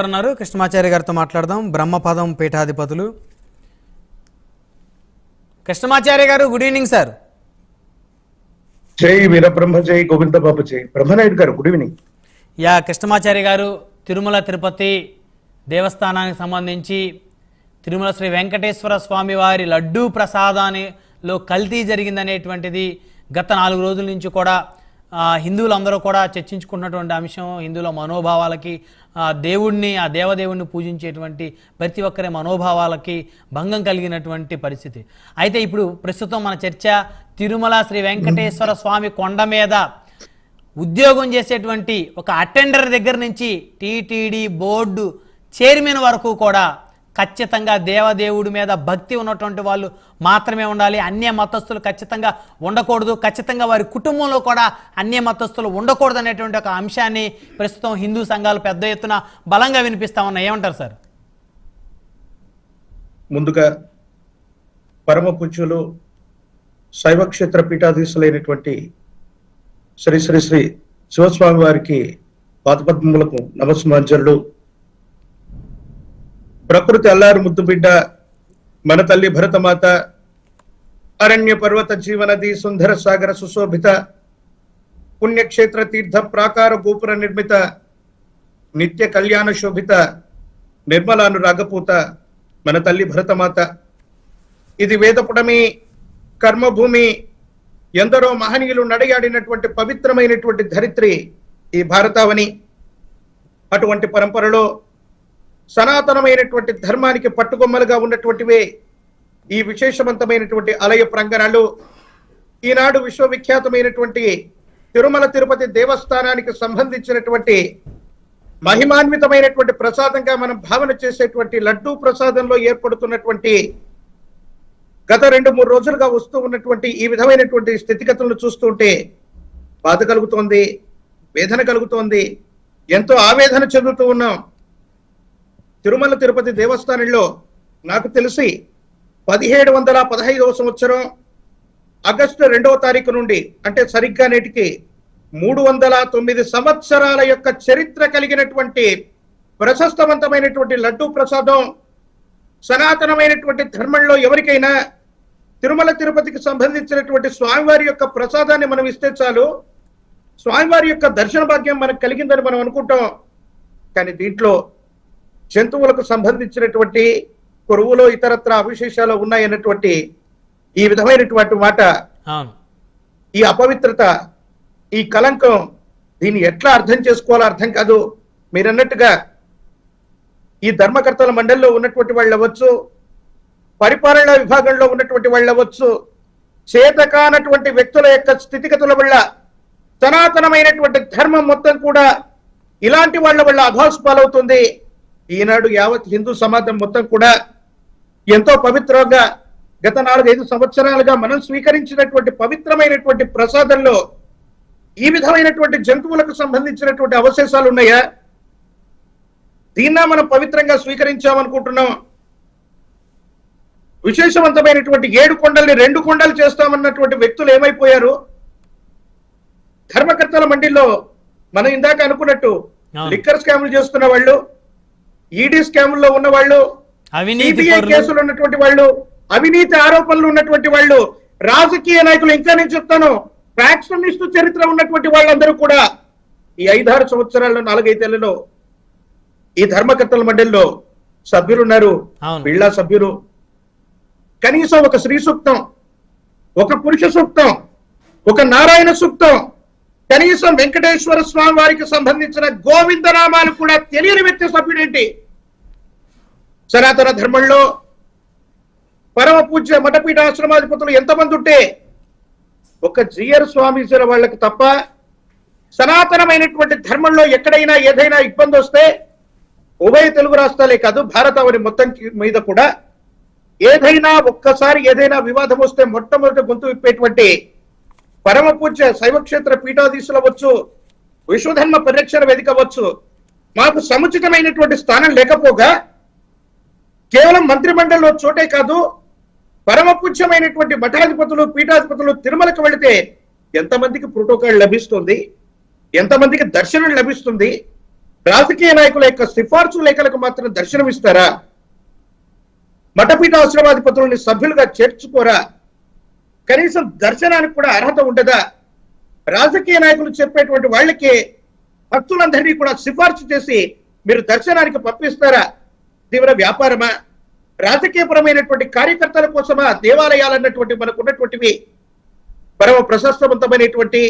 అన్నారు కృష్ణమాచార్య గారితో మాట్లాడదాం. బ్రహ్మపదం పీఠాధిపతులు కృష్ణమాచార్య గారు, గుడ్ ఈవినింగ్ సార్. జై వీరబ్రహ్మ, జై గోవింద బాబు, జై బ్రహ్మనాయుడు గారు, గుడ్ ఈవినింగ్. కృష్ణమాచార్య గారు, తిరుమల తిరుపతి దేవస్థానానికి సంబంధించి తిరుమల శ్రీ వెంకటేశ్వర స్వామి వారి లడ్డూ ప్రసాదానిలో కల్తీ జరిగిందనేటువంటిది గత 4 రోజుల నుంచి కూడా హిందువులందరూ కూడా చర్చించుకున్నటువంటి అంశం. హిందువుల మనోభావాలకి, ఆ దేవదేవుణ్ణి పూజించేటువంటి ప్రతి ఒక్కరి మనోభావాలకి భంగం కలిగినటువంటి పరిస్థితి. అయితే ఇప్పుడు ప్రస్తుతం మన చర్చ తిరుమల శ్రీ వెంకటేశ్వర స్వామి కొండ మీద ఉద్యోగం చేసేటువంటి ఒక అటెండర్ దగ్గర నుంచి టీటీడీ బోర్డు చైర్మన్ వరకు కూడా ఖచ్చితంగా దేవదేవుడి మీద భక్తి ఉన్నటువంటి వాళ్ళు మాత్రమే ఉండాలి, అన్య మతస్థులు ఖచ్చితంగా ఉండకూడదు, ఖచ్చితంగా వారి కుటుంబంలో కూడా అన్య మతస్థులు ఉండకూడదు అనేటువంటి ఒక అంశాన్ని ప్రస్తుతం హిందూ సంఘాలు పెద్ద ఎత్తున బలంగా వినిపిస్తా ఉన్నాయి. ఏమంటారు సార్? ముందుగా పరమ పూజ్యులు శైవక్షేత్ర పీఠాధీశులైనటువంటి శ్రీ శ్రీ శ్రీ శివస్వామి వారికి పాదపద్మములకు నమస్మాంజలు. ప్రకృతి అల్లారు ముద్దు బిడ్డ మన తల్లి భరతమాత, అరణ్య పర్వత జీవనది సుందర సాగర సుశోభిత పుణ్యక్షేత్ర తీర్థ ప్రాకార గోపుర నిర్మిత నిత్య కళ్యాణ శోభిత నిర్మలానురాగపూత మన తల్లి భరతమాత. ఇది వేదపుడమి, కర్మభూమి, ఎందరో మహనీయులు నడయాడినటువంటి పవిత్రమైనటువంటి ధరిత్రి ఈ భారతావని. అటువంటి పరంపరలో సనాతనమైనటువంటి ధర్మానికి పట్టుకొమ్మలుగా ఉన్నటువంటివే ఈ విశేషవంతమైనటువంటి ఆలయ ప్రాంగణాలు. ఈనాడు విశ్వవిఖ్యాతమైనటువంటి తిరుమల తిరుపతి దేవస్థానానికి సంబంధించినటువంటి మహిమాన్వితమైనటువంటి ప్రసాదంగా మనం భావన చేసేటువంటి లడ్డూ ప్రసాదంలో ఏర్పడుతున్నటువంటి గత 2-3 రోజులుగా వస్తూ ఉన్నటువంటి ఈ విధమైనటువంటి స్థితిగతులను చూస్తుంటే బాధ కలుగుతోంది, వేదన కలుగుతోంది, ఎంతో ఆవేదన చెందుతూ ఉన్నాం. తిరుమల తిరుపతి దేవస్థానంలో నాకు తెలిసి 1715వ సంవత్సరం ఆగస్టు 2వ తారీఖు నుండి, అంటే సరిగ్గా నేటికి 309 సంవత్సరాల యొక్క చరిత్ర కలిగినటువంటి ప్రశస్తవంతమైనటువంటి లడ్డూ ప్రసాదం. సనాతనమైనటువంటి ధర్మంలో ఎవరికైనా తిరుమల తిరుపతికి సంబంధించినటువంటి స్వామివారి యొక్క ప్రసాదాన్ని మనం ఇస్తే చాలు, స్వామివారి యొక్క దర్శన భాగ్యం మనకు కలిగిందని మనం అనుకుంటాం. కానీ దీంట్లో జంతువులకు సంబంధించినటువంటి కొరువులో ఇతరత్ర అవిశేషాలు ఉన్నాయన్నటువంటి ఈ విధమైనటువంటి మాట, ఈ అపవిత్రత, ఈ కలంకం, దీన్ని ఎట్లా అర్థం చేసుకోవాలో అర్థం కాదు. మీరన్నట్టుగా ఈ ధర్మకర్తల మండలిలో ఉన్నటువంటి వాళ్ళు అవ్వచ్చు, పరిపాలనా విభాగంలో ఉన్నటువంటి వాళ్ళు అవ్వచ్చు, చేతకానటువంటి వ్యక్తుల యొక్క స్థితిగతుల వల్ల సనాతనమైనటువంటి ధర్మం మొత్తం కూడా ఇలాంటి వాళ్ళ వల్ల అభాసు పాలవుతుంది. ఈనాడు యావత్ హిందూ సమాజం మొత్తం కూడా ఎంతో పవిత్రంగా గత 4-5 సంవత్సరాలుగా మనం స్వీకరించినటువంటి పవిత్రమైనటువంటి ప్రసాదంలో ఈ విధమైనటువంటి జంతువులకు సంబంధించినటువంటి అవశేషాలు ఉన్నాయా? దీన్నా మనం పవిత్రంగా స్వీకరించామనుకుంటున్నాం. విశేషవంతమైనటువంటి 7 కొండల్ని 2 కొండలు చేస్తామన్నటువంటి వ్యక్తులు ఏమైపోయారు? ధర్మకర్తల మండలిలో మనం ఇందాక అనుకున్నట్టు లిక్కర్ స్కాములు చేస్తున్న వాళ్ళు, ఈడీ స్కాముల్లో ఉన్న వాళ్ళు, సిబిఐ కేసులు ఉన్నటువంటి వాళ్ళు, అవినీతి ఆరోపణలు ఉన్నటువంటి వాళ్ళు, రాజకీయ నాయకులు, ఇంకా నేను చెప్తాను ఫ్యాక్షనిస్ట్ చరిత్ర ఉన్నటువంటి వాళ్ళందరూ కూడా ఈ 5-6 సంవత్సరాల్లో 4-5 ఏళ్లలో ఈ ధర్మకర్తల మండలిలో సభ్యులున్నారు. వీళ్ళ సభ్యులు కనీసం ఒక శ్రీ సూక్తం, ఒక పురుష సూక్తం, ఒక నారాయణ సూక్తం, కనీసం వెంకటేశ్వర స్వామి వారికి సంబంధించిన గోవిందనామాలు కూడా తెలియని వ్యక్తి సభ్యుడేంటి? సనాతన ధర్మంలో పరమ పూజ్య మఠపీఠ ఆశ్రమాధిపతులు ఎంతమంది ఉంటే ఒక జిఆర్ స్వామీజీల వాళ్ళకి తప్ప సనాతనమైనటువంటి ధర్మంలో ఎక్కడైనా ఏదైనా ఇబ్బంది వస్తే ఉభయ తెలుగు రాష్ట్రాలే కాదు, భారతావని మొత్తం మీద కూడా ఏదైనా ఒక్కసారి ఏదైనా వివాదం వస్తే మొట్టమొదటి గొంతు విప్పేటువంటి పరమ పూజ్య శైవక్షేత్ర పీఠాధీశులు అవ్వచ్చు, విశ్వధర్మ పరిరక్షణ వేదిక అవ్వచ్చు, మాకు సముచితమైనటువంటి స్థానం లేకపోగా కేవలం మంత్రిమండలిలో చోటే కాదు, పరమ పూజ్యమైనటువంటి మఠాధిపతులు, పీఠాధిపతులు తిరుమలకు వెళితే ఎంతమందికి ప్రోటోకాల్ లభిస్తుంది, ఎంతమందికి దర్శనం లభిస్తుంది, రాజకీయ నాయకుల యొక్క సిఫార్సు లేఖలకు మాత్రం దర్శనమిస్తారా? మఠపీఠ ఆశ్రమాధిపతులని సభ్యులుగా చేర్చుకోరా? కనీసం దర్శనానికి కూడా అర్హత ఉండదా? రాజకీయ నాయకులు చెప్పేటువంటి వాళ్ళకి భక్తులందరినీ కూడా సిఫార్సు చేసి మీరు దర్శనానికి పంపిస్తారా? తీవ్ర వ్యాపారమా? రాజకీయపరమైనటువంటి కార్యకర్తల కోసమా దేవాలయాలు అన్నటువంటి మనకు ఉన్నటువంటివి? పరమ ప్రశస్తవంతమైనటువంటి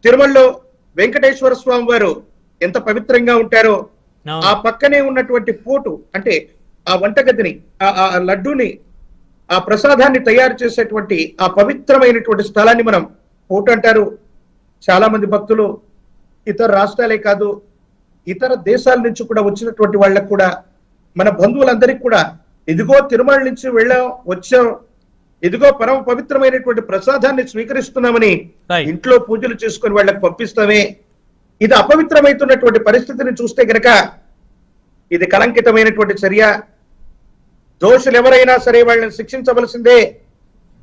తిరుమలలో వెంకటేశ్వర స్వామి వారు ఎంత పవిత్రంగా ఉంటారో, ఆ పక్కనే ఉన్నటువంటి పోటు అంటే ఆ వంటగదిని, ఆ లడ్డూని, ఆ ప్రసాదాన్ని తయారు చేసేటువంటి ఆ పవిత్రమైనటువంటి స్థలాన్ని మనం పోటు అంటారు. చాలా మంది భక్తులు ఇతర రాష్ట్రాలే కాదు ఇతర దేశాల నుంచి కూడా వచ్చినటువంటి వాళ్ళకు కూడా, మన బంధువులందరికీ కూడా ఇదిగో తిరుమల నుంచి వచ్చాం, ఇదిగో పరమ పవిత్రమైనటువంటి ప్రసాదాన్ని స్వీకరిస్తున్నామని ఇంట్లో పూజలు చేసుకుని వాళ్ళకి పంపిస్తామే. ఇది అపవిత్రమైతున్నటువంటి పరిస్థితిని చూస్తే గనక ఇది కలంకితమైనటువంటి చర్య. దోషులు ఎవరైనా సరే వాళ్ళని శిక్షించవలసిందే.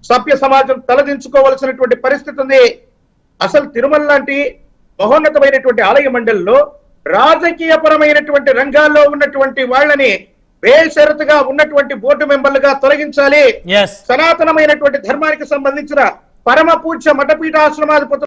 సభ్య సమాజం తలదించుకోవలసినటువంటి పరిస్థితి ఉంది. అసలు తిరుమల లాంటి మహోన్నతమైనటువంటి ఆలయ మండలిలో రాజకీయపరమైనటువంటి రంగాల్లో ఉన్నటువంటి వాళ్ళని బేషరతుగా ఉన్నటువంటి బోర్డు మెంబర్లుగా తొలగించాలి. సనాతనమైనటువంటి ధర్మానికి సంబంధించిన పరమ పూజ్య మఠపీఠ ఆశ్రమాధిపతులు